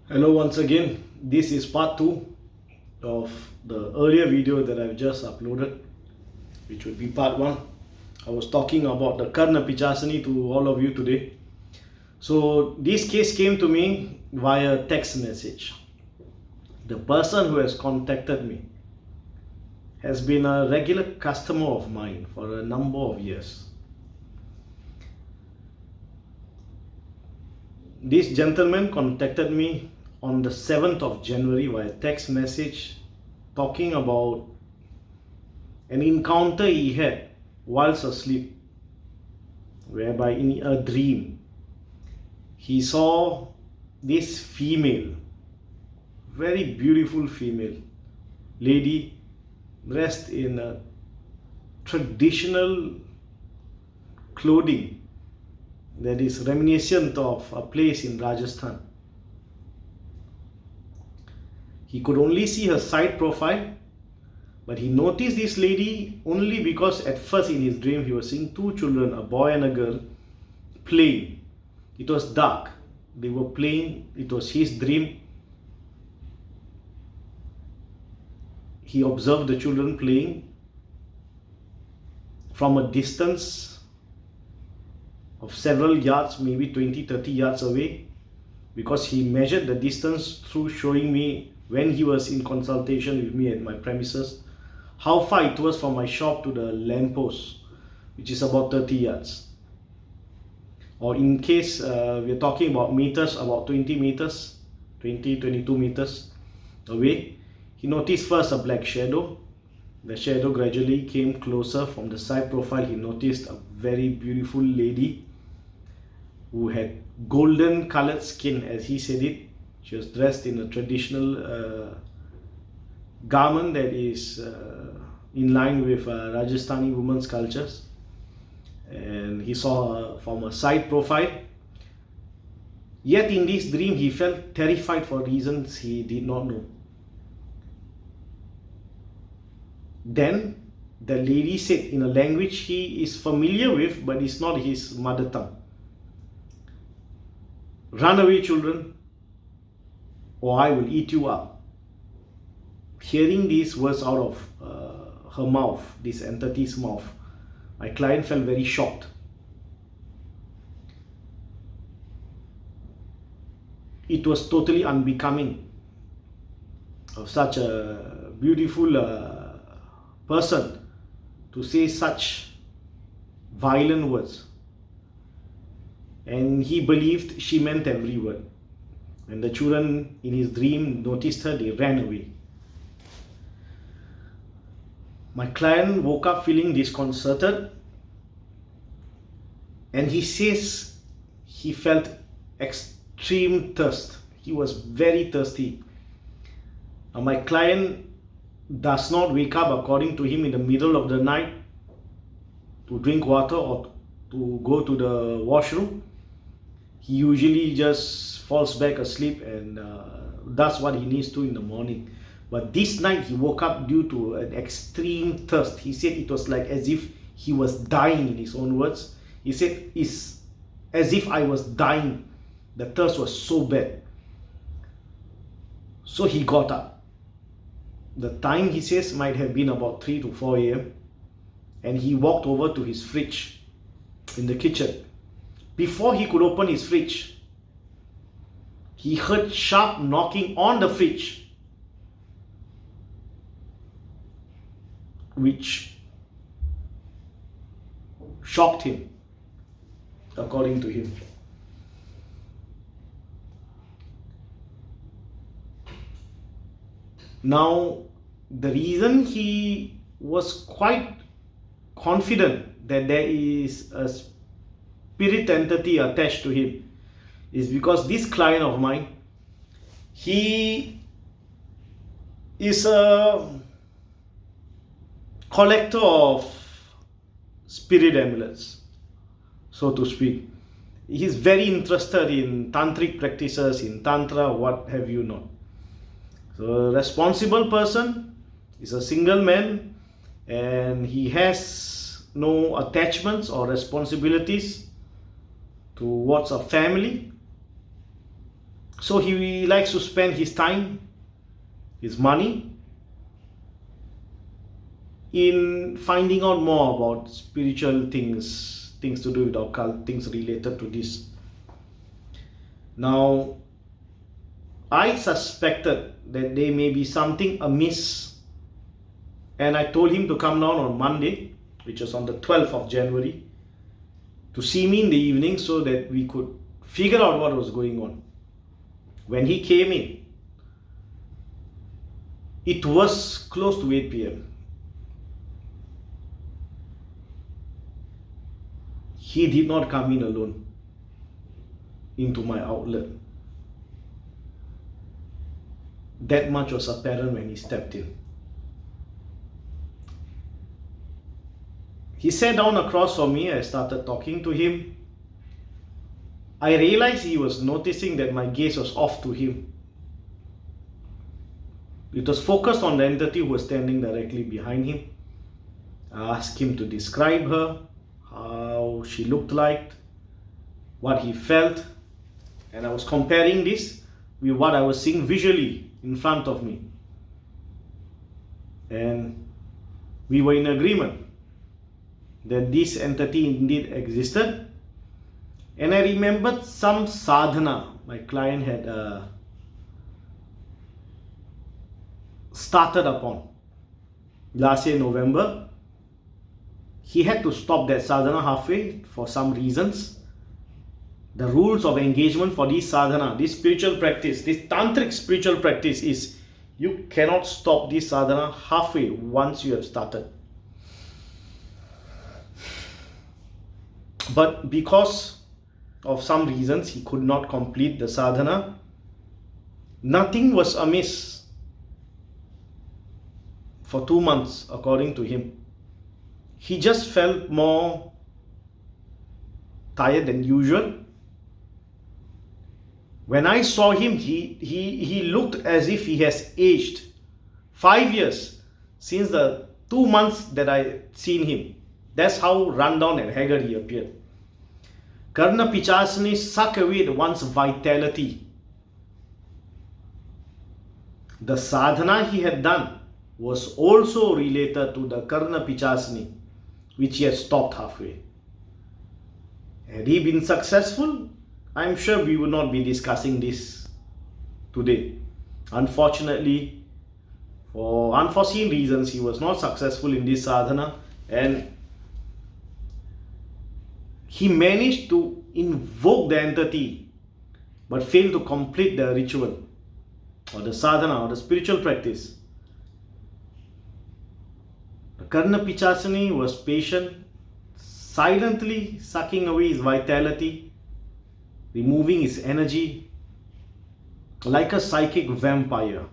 Hello once again. This is part 2 of the earlier video that I've just uploaded, which would be part 1. I was talking about the Karna Pichashini to all of you today. So this case came to me via text message. The person who has contacted me has been a regular customer of mine for a number of years. This gentleman contacted me on the 7th of January via text message talking about an encounter he had whilst asleep, whereby in a dream he saw this female, very beautiful female lady dressed in a traditional clothing that is reminiscent of a place in Rajasthan. He could only see her side profile, but he noticed this lady only because at first in his dream he was seeing two children, a boy and a girl, playing. It was dark. They were playing. It was his dream. He observed the children playing from a distance of several yards, maybe 20-30 yards away, because he measured the distance through showing me, when he was in consultation with me at my premises, how far it was from my shop to the lamppost, which is about 30 yards. Or in case we're talking about meters, about 20 meters, 22 meters away, he noticed first a black shadow. The shadow gradually came closer. From the side profile, he noticed a very beautiful lady who had golden colored skin, as he said it. She was dressed in a traditional garment that is in line with Rajasthani women's cultures. And he saw her from a side profile. Yet in this dream, he felt terrified for reasons he did not know. Then the lady said in a language he is familiar with, but it's not his mother tongue, "Run away, children, or I will eat you up." Hearing these words out of her mouth, this entity's mouth, my client felt very shocked. It was totally unbecoming of such a beautiful person to say such violent words. And he believed she meant every word. When the children in his dream noticed her, they ran away. My client woke up feeling disconcerted, and he says he felt extreme thirst. He was very thirsty. Now, my client does not wake up, according to him, in the middle of the night to drink water or to go to the washroom. He usually just falls back asleep and does what he needs to in the morning. But this night he woke up due to an extreme thirst. He said it was like as if he was dying, in his own words. He said, "It's as if I was dying. The thirst was so bad." So he got up. The time, he says, might have been about 3 to 4 a.m. and he walked over to his fridge in the kitchen. Before he could open his fridge, he heard sharp knocking on the fridge, which shocked him, according to him. Now, the reason he was quite confident that there is a spirit entity attached to him is because this client of mine, he is a collector of spirit amulets, so to speak. He's very interested in tantric practices, in tantra, what have you not. So a responsible person is a single man, and he has no attachments or responsibilities towards a family. So he likes to spend his time, his money, in finding out more about spiritual things, things to do with occult, things related to this. Now, I suspected that there may be something amiss, and I told him to come down on Monday, which was on the 12th of January, to see me in the evening so that we could figure out what was going on. When he came in, it was close to 8 p.m. He did not come in alone into my outlet. That much was apparent when he stepped in. He sat down across from me. I started talking to him. I realized he was noticing that my gaze was off to him. It was focused on the entity who was standing directly behind him. I asked him to describe her, how she looked like, what he felt, and I was comparing this with what I was seeing visually in front of me. And we were in agreement that this entity indeed existed. And I remembered some sadhana my client had started upon last year, November. He had to stop that sadhana halfway for some reasons. The rules of engagement for this sadhana, this spiritual practice, this tantric spiritual practice is you cannot stop this sadhana halfway once you have started. But because of some reasons he could not complete the sadhana. Nothing was amiss for 2 months according to him. He just felt more tired than usual. When I saw him, he looked as if he has aged 5 years since the 2 months that I seen him. That's how run down and haggard he appeared. Karna Pichashini sucked away one's vitality. The sadhana he had done was also related to the Karna Pichashini, which he had stopped halfway. Had he been successful, I'm sure we would not be discussing this today. Unfortunately, for unforeseen reasons, he was not successful in this sadhana, and he managed to invoke the entity but failed to complete the ritual or the sadhana or the spiritual practice. The Karna Pichashini was patient, silently sucking away his vitality, removing his energy like a psychic vampire.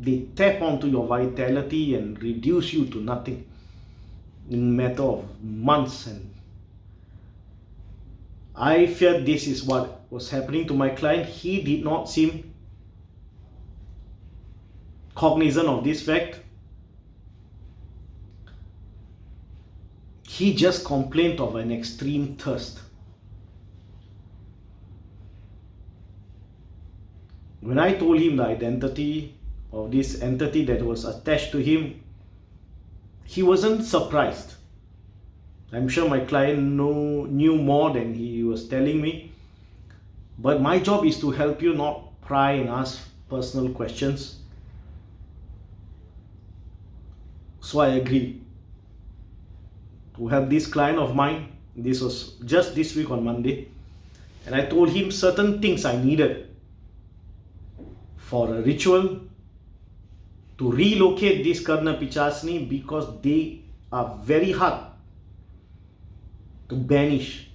They tap onto your vitality and reduce you to nothing in a matter of months. And I feared this is what was happening to my client. He did not seem cognizant of this fact. He just complained of an extreme thirst. When I told him the identity of this entity that was attached to him, he wasn't surprised. I'm sure my client knew more than he was telling me. But my job is to help you, not pry and ask personal questions. So I agreed to help this client of mine. This was just this week on Monday. And I told him certain things I needed for a ritual to relocate this Karna Pichashini, because they are very hard to banish.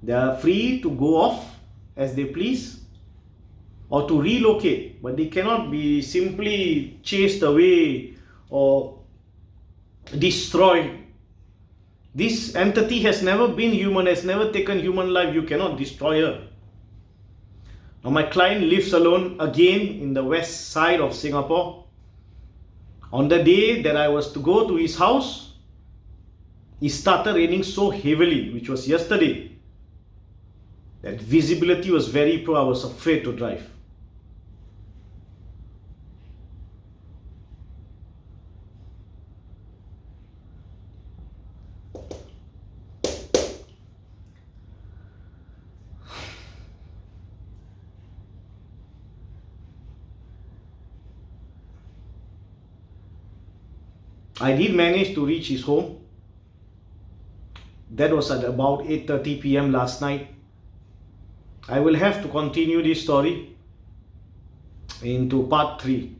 They are free to go off as they please or to relocate, but they cannot be simply chased away or destroyed. This entity has never been human, has never taken human life. You cannot destroy her. Now my client lives alone again in the west side of Singapore. On the day that I was to go to his house, It started raining so heavily, which was yesterday, that visibility was very poor. I was afraid to drive. I did manage to reach his home. That was at about 8:30 p.m. last night. I will have to continue this story into part 3.